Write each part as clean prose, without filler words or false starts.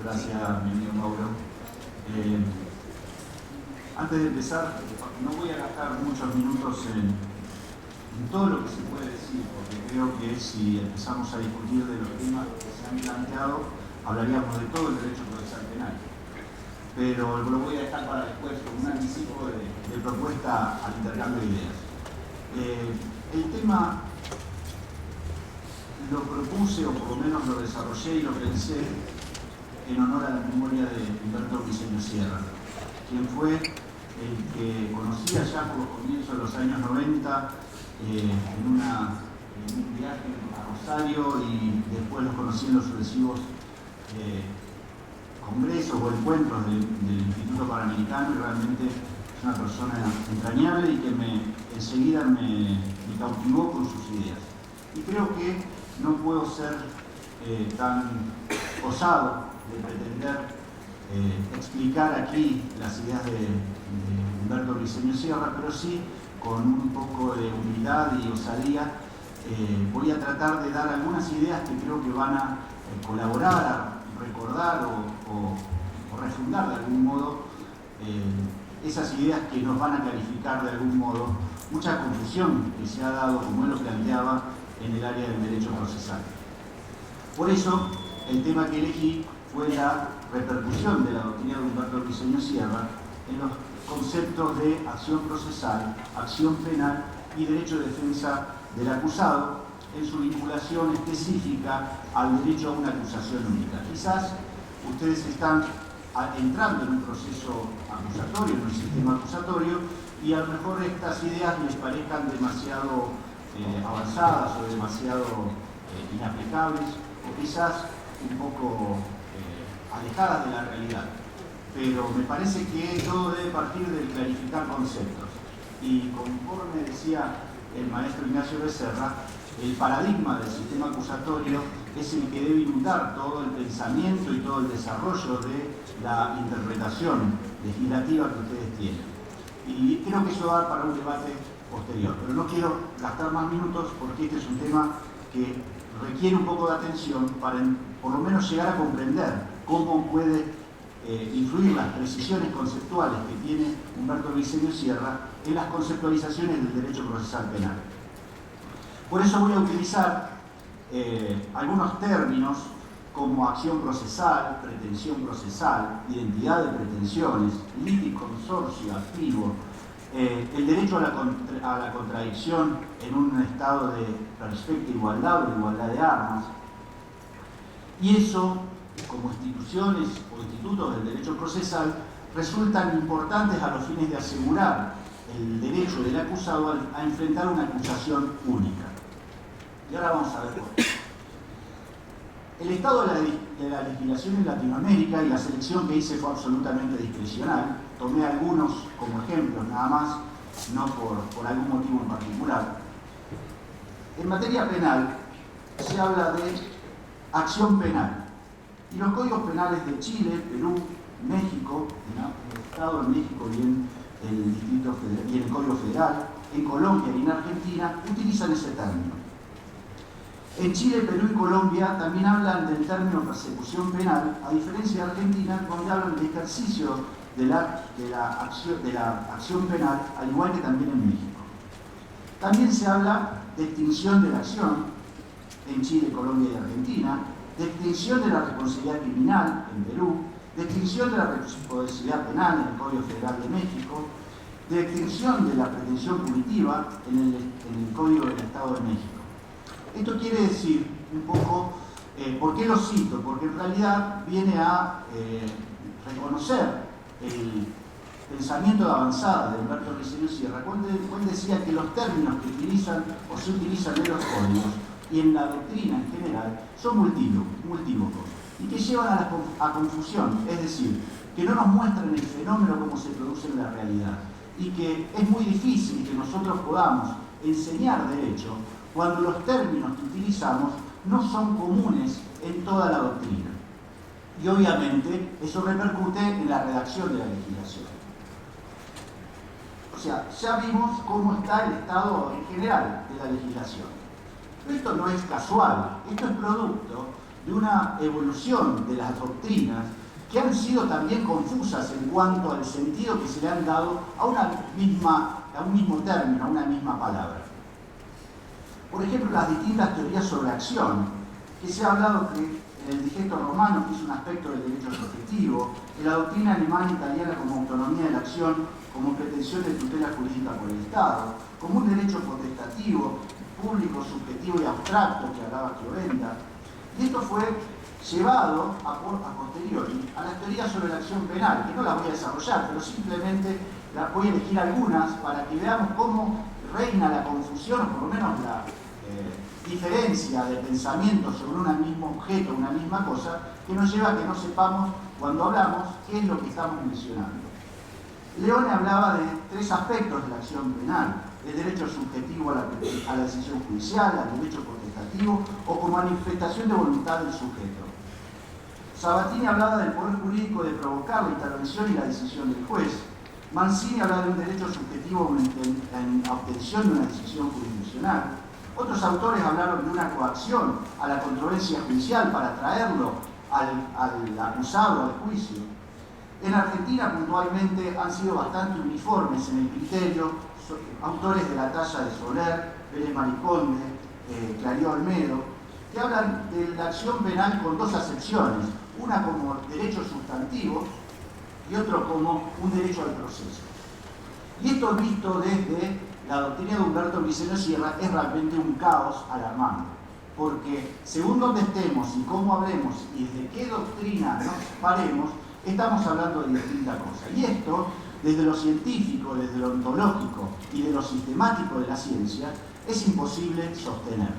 Gracias, mi amigo Mauro. Antes de empezar, no voy a gastar muchos minutos en todo lo que se puede decir, porque creo que si empezamos a discutir de los temas que se han planteado, hablaríamos de todo el derecho procesal penal. Pero lo voy a dejar para después como un anticipo de propuesta al intercambio de ideas. El tema lo propuse, o por lo menos lo desarrollé y lo pensé en honor a la memoria de Humberto Briceño Sierra, quien fue el que conocía ya por los comienzos de los años 90 en un viaje a Rosario, y después los conocí en los sucesivos congresos o encuentros del Instituto Panamericano, y realmente es una persona entrañable y que enseguida me cautivó con sus ideas. Y creo que no puedo ser tan osado de pretender explicar aquí las ideas de Humberto Briceño Sierra, pero sí con un poco de humildad y osadía voy a tratar de dar algunas ideas que creo que van a colaborar, a recordar o refundar de algún modo esas ideas que nos van a clarificar de algún modo mucha confusión que se ha dado, como él lo planteaba, en el área del derecho procesal. Por eso, el tema que elegí fue la repercusión de la doctrina de Humberto Briceño Sierra en los conceptos de acción procesal, acción penal y derecho de defensa del acusado, en su vinculación específica al derecho a una acusación única. Quizás ustedes están entrando en un proceso acusatorio, en un sistema acusatorio, y a lo mejor estas ideas les parezcan demasiado avanzadas o demasiado inaplicables, o quizás un poco alejadas de la realidad. Pero me parece que todo debe partir del clarificar conceptos. Y conforme decía el maestro Ignacio Becerra, el paradigma del sistema acusatorio es el que debe inundar todo el pensamiento y todo el desarrollo de la interpretación legislativa que ustedes tienen. Y creo que eso va para un debate posterior. Pero no quiero gastar más minutos porque este es un tema que requiere un poco de atención para por lo menos llegar a comprender cómo puede influir las precisiones conceptuales que tiene Humberto Briceño Sierra en las conceptualizaciones del derecho procesal penal. Por eso voy a utilizar algunos términos como acción procesal, pretensión procesal, identidad de pretensiones, litis, consorcio, activo, el derecho a la contradicción en un estado de perfecta igualdad o de igualdad de armas. Y eso, como instituciones o institutos del derecho procesal, resultan importantes a los fines de asegurar el derecho del acusado a enfrentar una acusación única. Y ahora vamos a ver por qué. El estado de la legislación en Latinoamérica y la selección que hice fue absolutamente discrecional. Tomé algunos como ejemplos nada más, no por algún motivo en particular. En materia penal se habla de acción penal. Y los códigos penales de Chile, Perú, México, en el Estado de México y en el Distrito Federal, y en el Código Federal, en Colombia y en Argentina, utilizan ese término. En Chile, Perú y Colombia también hablan del término persecución penal, a diferencia de Argentina, donde hablan de ejercicio de la acción penal, al igual que también en México. También se habla de extinción de la acción en Chile, Colombia y Argentina, de extinción de la responsabilidad criminal en Perú, de extinción de la responsabilidad penal en el Código Federal de México, de extinción de la pretensión punitiva en el Código del Estado de México. Esto quiere decir un poco, ¿por qué lo cito? Porque en realidad viene a reconocer el pensamiento de avanzada de Humberto Briceño Sierra, cuando él decía que los términos que utilizan o se utilizan en los códigos y en la doctrina en general son multívocos y que llevan a confusión, es decir, que no nos muestran el fenómeno como se produce en la realidad, y que es muy difícil que nosotros podamos enseñar derecho cuando los términos que utilizamos no son comunes en toda la doctrina. Y obviamente eso repercute en la redacción de la legislación. O sea, ya vimos cómo está el estado en general de la legislación. Pero esto no es casual, esto es producto de una evolución de las doctrinas que han sido también confusas en cuanto al sentido que se le han dado a un mismo término, a una misma palabra. Por ejemplo, las distintas teorías sobre acción, que se ha hablado que en el digesto romano, que es un aspecto del derecho subjetivo, en la doctrina alemana e italiana como autonomía de la acción, como pretensión de tutela jurídica por el Estado, como un derecho potestativo, público, subjetivo y abstracto, que hablaba Cloventa. Y esto fue llevado a posteriori a las teorías sobre la acción penal, que no las voy a desarrollar, pero simplemente las voy a elegir algunas para que veamos cómo reina la confusión, o por lo menos la diferencia de pensamiento sobre un mismo objeto, una misma cosa, que nos lleva a que no sepamos, cuando hablamos, qué es lo que estamos mencionando. Leone hablaba de tres aspectos de la acción penal: el derecho subjetivo a la decisión judicial, al derecho potestativo o como manifestación de voluntad del sujeto. Sabatini hablaba del poder jurídico de provocar la intervención y la decisión del juez. Mancini hablaba de un derecho subjetivo en obtención de una decisión jurisdiccional. Otros autores hablaron de una coacción a la controversia judicial para traerlo al acusado al juicio. En Argentina, puntualmente, han sido bastante uniformes en el criterio autores de la talla de Soler, Pérez Mariconde, Clario Olmedo, que hablan de la acción penal con dos acepciones: una como derecho sustantivo y otro como un derecho al proceso. Y esto, visto desde la doctrina de Humberto Briceño Sierra, es realmente un caos alarmante, porque según donde estemos y cómo hablemos y desde qué doctrina nos paremos, estamos hablando de distintas cosas. Y esto, desde lo científico, desde lo ontológico y de lo sistemático de la ciencia, es imposible sostener.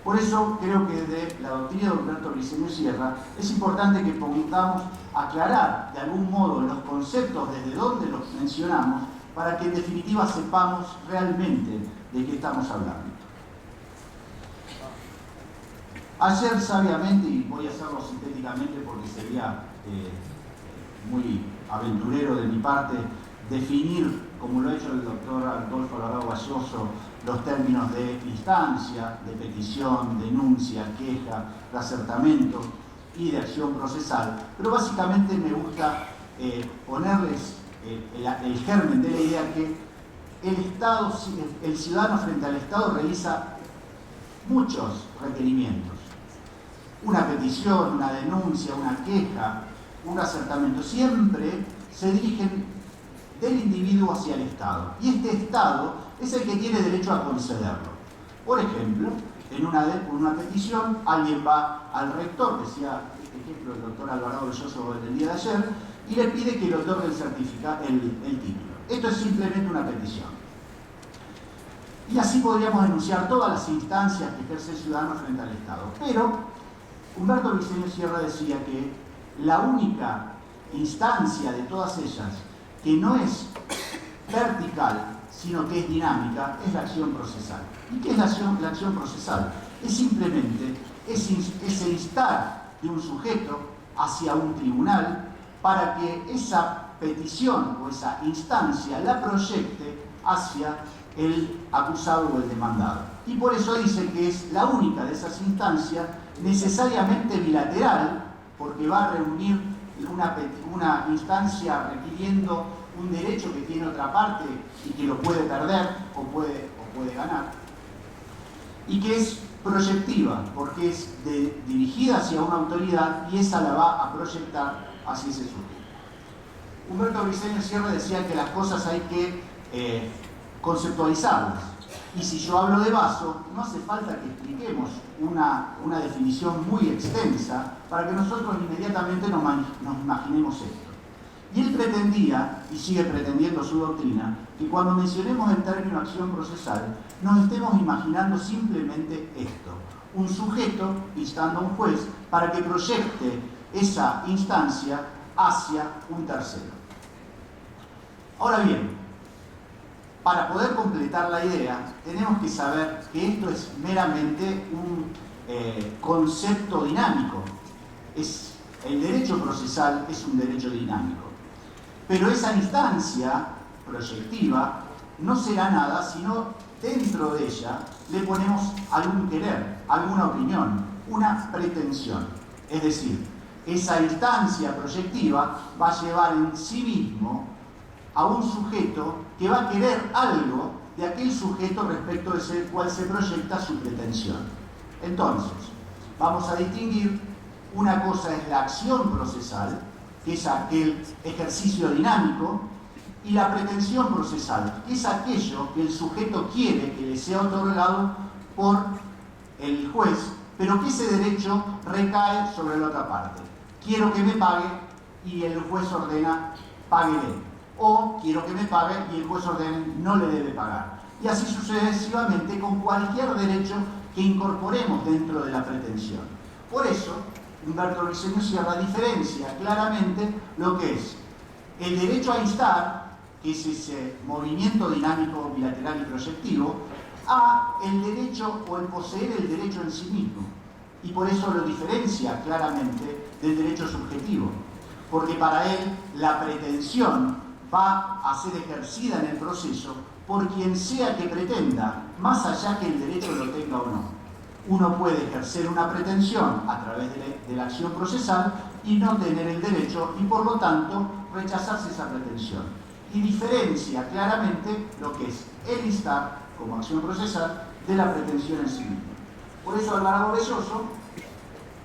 Por eso creo que desde la doctrina de Humberto Briceño Sierra es importante que podamos aclarar de algún modo los conceptos desde donde los mencionamos, para que en definitiva sepamos realmente de qué estamos hablando. Ayer sabiamente, y voy a hacerlo sintéticamente porque sería muy aventurero de mi parte definir, como lo ha hecho el doctor Adolfo Alvarado Galloso, los términos de instancia, de petición, denuncia, queja, de acertamento y de acción procesal, pero básicamente me gusta ponerles el germen de la idea que el ciudadano frente al Estado realiza muchos requerimientos: una petición, una denuncia, una queja, un acertamento. Siempre se dirigen del individuo hacia el Estado, y este Estado es el que tiene derecho a concederlo. Por ejemplo, en una petición, alguien va al rector, decía este ejemplo el doctor Alvarado Belloso del día de ayer, y le pide que le otorgue el título. Esto es simplemente una petición. Y así podríamos denunciar todas las instancias que ejerce el ciudadano frente al Estado. Pero Humberto Briceño Sierra decía que la única instancia de todas ellas que no es vertical, sino que es dinámica, es la acción procesal. ¿Y qué es la acción procesal? Es simplemente ese instar de un sujeto hacia un tribunal para que esa petición o esa instancia la proyecte hacia el acusado o el demandado. Y por eso dice que es la única de esas instancias necesariamente bilateral, porque va a reunir una instancia requiriendo un derecho que tiene otra parte y que lo puede perder o puede ganar, y que es proyectiva, porque es dirigida hacia una autoridad y esa la va a proyectar hacia ese sujeto. Humberto Briceño Sierra decía que las cosas hay que conceptualizarlas, y si yo hablo de vaso, no hace falta que expliquemos una definición muy extensa para que nosotros inmediatamente nos imaginemos esto. Y él pretendía, y sigue pretendiendo su doctrina, que cuando mencionemos el término acción procesal, nos estemos imaginando simplemente esto: un sujeto instando a un juez para que proyecte esa instancia hacia un tercero. Ahora bien, para poder completar la idea, tenemos que saber que esto es meramente un concepto dinámico. El derecho procesal es un derecho dinámico. Pero esa instancia proyectiva no será nada, sino dentro de ella le ponemos algún querer, alguna opinión, una pretensión. Es decir, esa instancia proyectiva va a llevar en sí mismo a un sujeto que va a querer algo de aquel sujeto respecto del cual se proyecta su pretensión. Entonces, vamos a distinguir, una cosa es la acción procesal, que es aquel ejercicio dinámico, y la pretensión procesal, que es aquello que el sujeto quiere que le sea otorgado por el juez, pero que ese derecho recae sobre la otra parte. Quiero que me pague y el juez ordena páguele. O quiero que me pague y el juez ordena no le debe pagar. Y así sucesivamente con cualquier derecho que incorporemos dentro de la pretensión. Por eso, Humberto Briceño Sierra diferencia claramente lo que es el derecho a instar, que es ese movimiento dinámico bilateral y proyectivo, a el derecho o el poseer el derecho en sí mismo. Y por eso lo diferencia claramente del derecho subjetivo. Porque para él la pretensión va a ser ejercida en el proceso por quien sea que pretenda, más allá que el derecho lo tenga o no. Uno puede ejercer una pretensión a través de la acción procesal y no tener el derecho y por lo tanto rechazarse esa pretensión. Y diferencia claramente lo que es el instar como acción procesal de la pretensión en sí misma. Por eso Alvarado Belloso,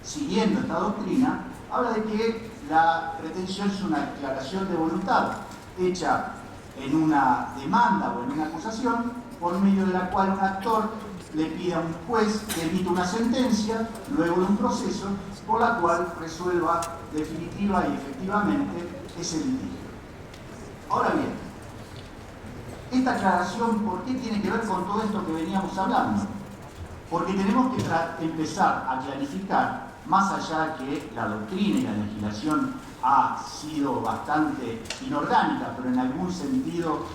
siguiendo esta doctrina, habla de que la pretensión es una declaración de voluntad hecha en una demanda o en una acusación, por medio de la cual un actor le pide a un juez que emita una sentencia, luego de un proceso, por la cual resuelva definitiva y efectivamente ese litigio. Ahora bien, esta aclaración, ¿por qué tiene que ver con todo esto que veníamos hablando? Porque tenemos que empezar a clarificar, más allá que la doctrina y la legislación ha sido bastante inorgánica, pero en algún sentido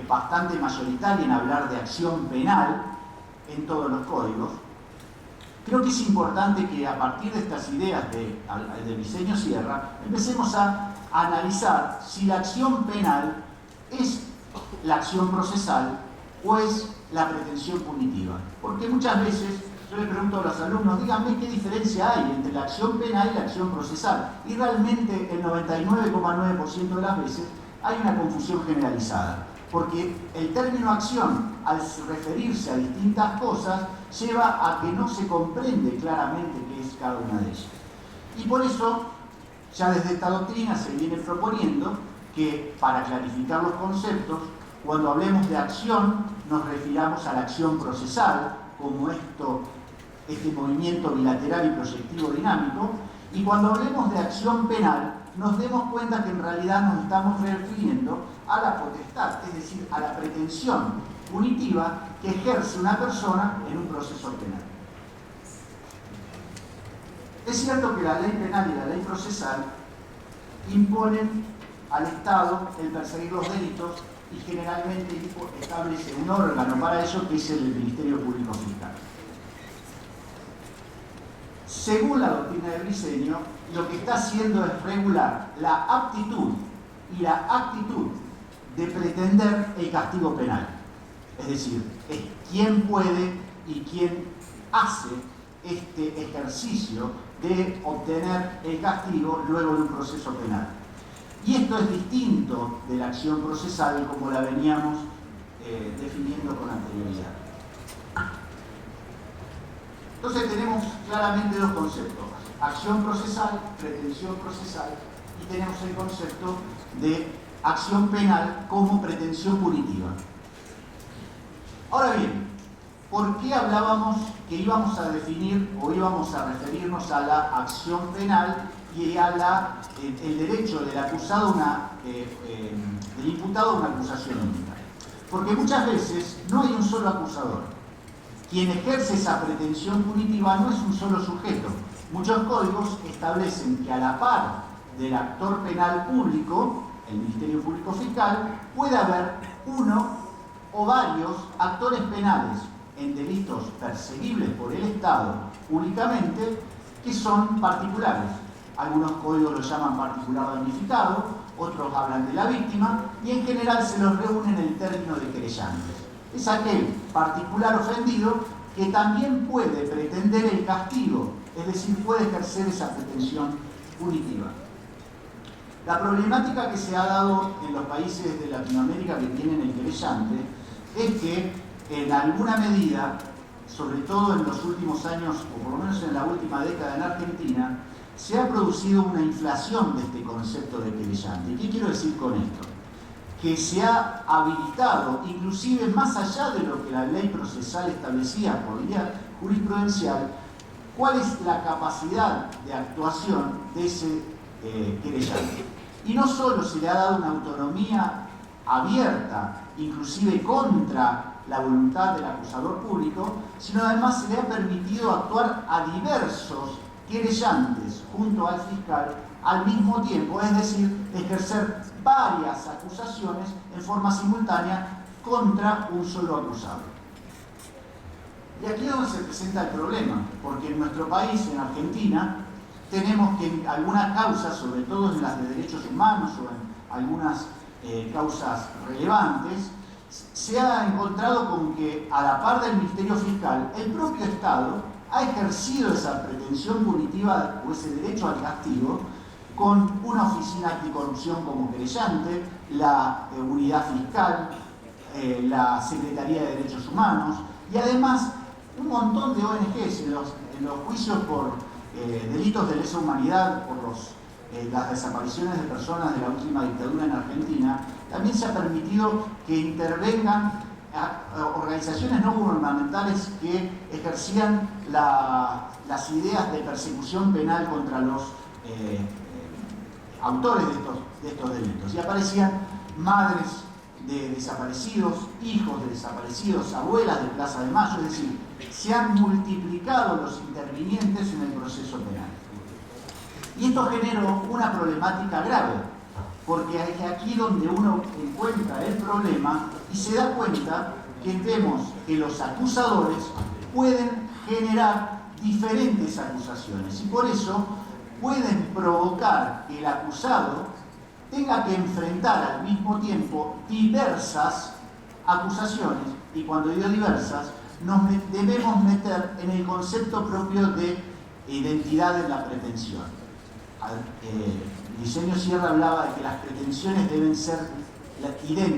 bastante mayoritaria en hablar de acción penal en todos los códigos, creo que es importante que a partir de estas ideas de Briceño Sierra empecemos a analizar si la acción penal es la acción procesal o es la pretensión punitiva. Porque muchas veces yo le pregunto a los alumnos, díganme qué diferencia hay entre la acción penal y la acción procesal. Y realmente el 99,9% de las veces hay una confusión generalizada. Porque el término acción, al referirse a distintas cosas, lleva a que no se comprende claramente qué es cada una de ellas. Y por eso, ya desde esta doctrina se viene proponiendo que, para clarificar los conceptos, cuando hablemos de acción, nos refiramos a la acción procesal, como este movimiento bilateral y proyectivo dinámico, y cuando hablemos de acción penal, nos demos cuenta que en realidad nos estamos refiriendo a la potestad, es decir, a la pretensión punitiva que ejerce una persona en un proceso penal. Es cierto que la ley penal y la ley procesal imponen al Estado el perseguir los delitos y generalmente establece un órgano para ello que es el Ministerio Público Fiscal. Según la doctrina de Briceño, lo que está haciendo es regular la aptitud y la actitud de pretender el castigo penal. Es decir, es quién puede y quién hace este ejercicio de obtener el castigo luego de un proceso penal. Y esto es distinto de la acción procesal como la veníamos definiendo con anterioridad. Entonces tenemos claramente dos conceptos: acción procesal, pretensión procesal, y tenemos el concepto de acción penal como pretensión punitiva. Ahora bien, ¿por qué hablábamos que íbamos a definir o íbamos a referirnos a la acción penal y a el derecho del acusado, del imputado a una acusación única? Porque muchas veces no hay un solo acusador. Quien ejerce esa pretensión punitiva no es un solo sujeto. Muchos códigos establecen que a la par del actor penal público, el Ministerio Público Fiscal, puede haber uno o varios actores penales en delitos perseguibles por el Estado únicamente, que son particulares. Algunos códigos lo llaman particular damnificado, otros hablan de la víctima y en general se los reúne en el término de querellantes. Es aquel particular ofendido que también puede pretender el castigo es decir, puede ejercer esa pretensión punitiva. La problemática que se ha dado en los países de Latinoamérica que tienen el querellante es que en alguna medida, sobre todo en los últimos años, o por lo menos en la última década en Argentina, se ha producido una inflación de este concepto de querellante. ¿Qué quiero decir con esto? Que se ha habilitado, inclusive más allá de lo que la ley procesal establecía por vía jurisprudencial, cuál es la capacidad de actuación de ese querellante. Y no solo se le ha dado una autonomía abierta, inclusive contra la voluntad del acusador público, sino además se le ha permitido actuar a diversos querellantes junto al fiscal al mismo tiempo, es decir, ejercer varias acusaciones en forma simultánea contra un solo acusado. Y aquí es donde se presenta el problema, porque en nuestro país, en Argentina, tenemos que en algunas causas, sobre todo en las de derechos humanos o en algunas causas relevantes, se ha encontrado con que, a la par del Ministerio Fiscal, el propio Estado ha ejercido esa pretensión punitiva o ese derecho al castigo con una oficina anticorrupción como querellante, la unidad fiscal, la Secretaría de Derechos Humanos y además un montón de ONGs en los juicios por delitos de lesa humanidad, por las desapariciones de personas de la última dictadura en Argentina. También se ha permitido que intervengan organizaciones no gubernamentales que ejercían las ideas de persecución penal contra los autores de estos delitos. Y aparecían madres de desaparecidos, hijos de desaparecidos, abuelas de Plaza de Mayo, es decir, se han multiplicado los intervinientes en el proceso penal. Y esto generó una problemática grave, porque es aquí donde uno encuentra el problema y se da cuenta que vemos que los acusadores pueden generar diferentes acusaciones y por eso pueden provocar que el acusado tenga que enfrentar al mismo tiempo diversas acusaciones, y cuando digo diversas, nos debemos meter en el concepto propio de identidad en la pretensión. Licenio Sierra hablaba de que las pretensiones deben ser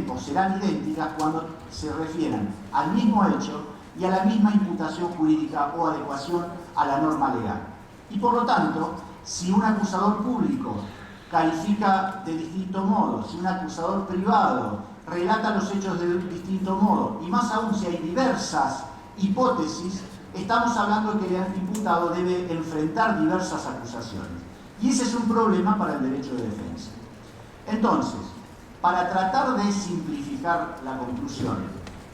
o serán idénticas cuando se refieran al mismo hecho y a la misma imputación jurídica o adecuación a la norma legal. Y por lo tanto, si un acusador público califica de distinto modo, si un acusador privado relata los hechos de un distinto modo, y más aún si hay diversas hipótesis, estamos hablando de que el imputado debe enfrentar diversas acusaciones. Y ese es un problema para el derecho de defensa. Entonces, para tratar de simplificar la conclusión,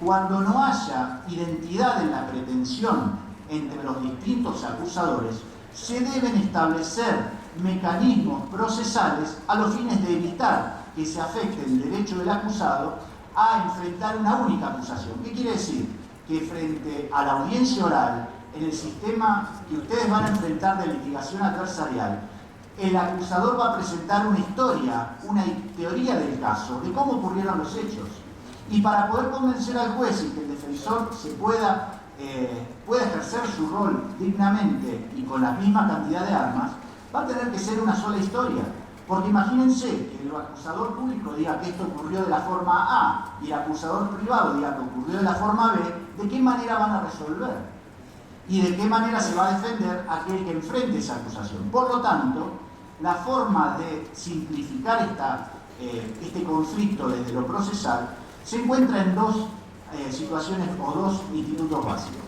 cuando no haya identidad en la pretensión entre los distintos acusadores, se deben establecer mecanismos procesales a los fines de evitar que se afecte el derecho del acusado a enfrentar una única acusación. ¿Qué quiere decir? Que frente a la audiencia oral, en el sistema que ustedes van a enfrentar de litigación adversarial, el acusador va a presentar una historia, una teoría del caso, de cómo ocurrieron los hechos. Y para poder convencer al juez y que el defensor pueda ejercer su rol dignamente y con la misma cantidad de armas, va a tener que ser una sola historia. Porque imagínense que el acusador público diga que esto ocurrió de la forma A y el acusador privado diga que ocurrió de la forma B, ¿de qué manera van a resolver? ¿Y de qué manera se va a defender aquel que enfrente esa acusación? Por lo tanto, la forma de simplificar este conflicto desde lo procesal se encuentra en dos situaciones o dos institutos básicos.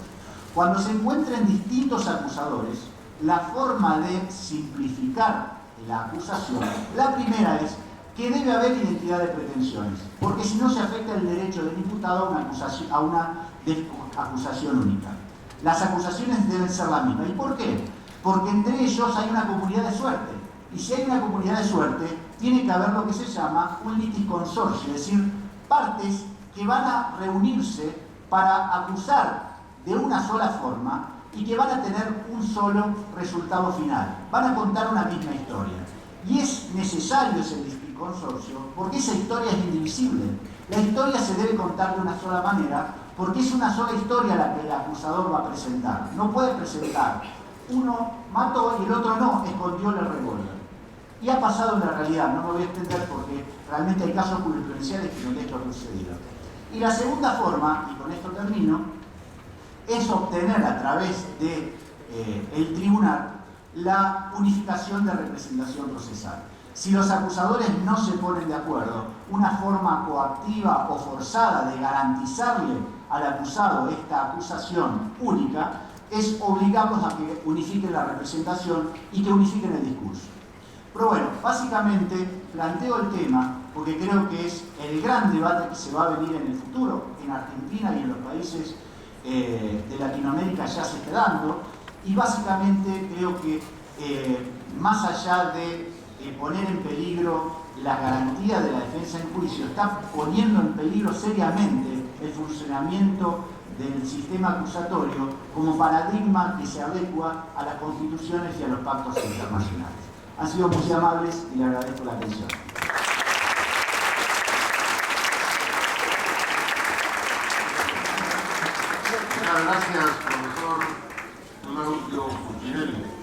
Cuando se encuentran distintos acusadores, la forma de simplificar la acusación, la primera es que debe haber identidad de pretensiones, porque si no se afecta el derecho del imputado a una acusación única. Las acusaciones deben ser las mismas. ¿Y por qué? Porque entre ellos hay una comunidad de suerte. Y si hay una comunidad de suerte, tiene que haber lo que se llama un litisconsorcio, es decir, partes que van a reunirse para acusar de una sola forma y que van a tener un solo resultado final. Van a contar una misma historia. Y es necesario ese litisconsorcio porque esa historia es indivisible. La historia se debe contar de una sola manera porque es una sola historia la que el acusador va a presentar. No puede presentar uno mató y el otro no, escondió el revólver. Y ha pasado en la realidad, no me voy a extender porque realmente hay casos jurisprudenciales donde esto ha sucedido. Y la segunda forma, y con esto termino, es obtener a través de el tribunal la unificación de representación procesal. Si los acusadores no se ponen de acuerdo, una forma coactiva o forzada de garantizarle al acusado esta acusación única es obligarlos a que unifiquen la representación y que unifiquen el discurso. Pero bueno, básicamente planteo el tema porque creo que es el gran debate que se va a venir en el futuro, en Argentina y en los países de Latinoamérica ya se está dando, y básicamente creo que más allá de poner en peligro la garantía de la defensa en juicio, está poniendo en peligro seriamente el funcionamiento del sistema acusatorio como paradigma que se adecua a las constituciones y a los pactos internacionales. Han sido muy amables y le agradezco la atención. Muchas gracias, profesor Don Augusto Cuccinelli.